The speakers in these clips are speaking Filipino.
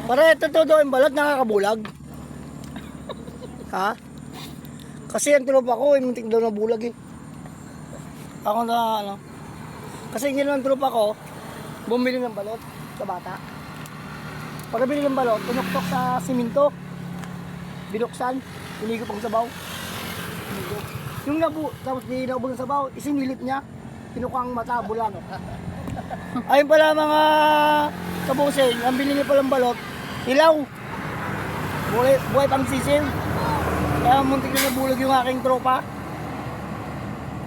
Pare, totoo yung balot nakakabulag. Ha? Kasi ang tropa ko, muntik daw na bulag eh. Ako na ano. Kasi yun ang tropa ko, bumili ng balot sa bata. Pagkabili ng balot, pinuktok sa siminto. Binuksan, inigop ang sabaw. Inigop. Yung tapos di naubos ang sabaw, isinilip niya. Pinukang mata, bulag. Ayun pala mga kabusing, ang bilhin niya palang balot, ilaw. Buhay pang sisil. Kaya muntik na nabulag yung aking tropa.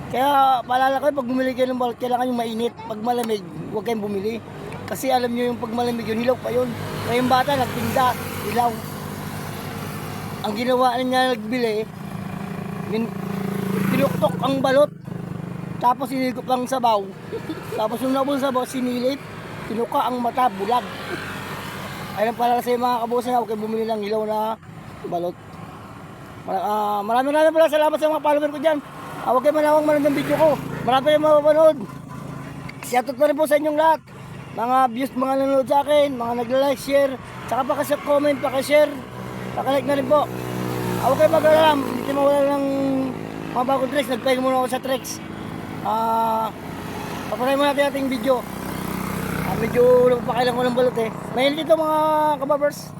Kaya paalala ko, pag bumili kayo ng balot, kailangan yung mainit. Pag malamig, huwag kayong bumili. Kasi alam nyo yung pag malamig yun, hilaw pa yun. Kaya yung bata, nagtinda, hilaw. Ang ginawa niya nagbili, pinuktok ang balot. Tapos sinigop ang sabaw. Tapos yung naubos sabaw, sinilip. Pinuka ang mata, bulag. Ayun pala sa mga kabusin, huwag kayong bumili ng hilaw na balot. Maraming pala salamat sa mga follower ko dyan. Huwag kayo manawang manood ng video ko. Marami kayong mapapanood. Shoutout na rin po sa inyong lahat. Mga views, mga nanonood sa akin, mga nagla-like, share, saka pakashare-comment, pakashare, pakalike na rin po. Huwag kayo mag-alala, hindi mawala ng mga bagong tricks. Nagpahin muna ako sa tricks. Papanay muna natin ating video. Medyo napapakailan ko ng balot eh. Mahilig ito mga kababers.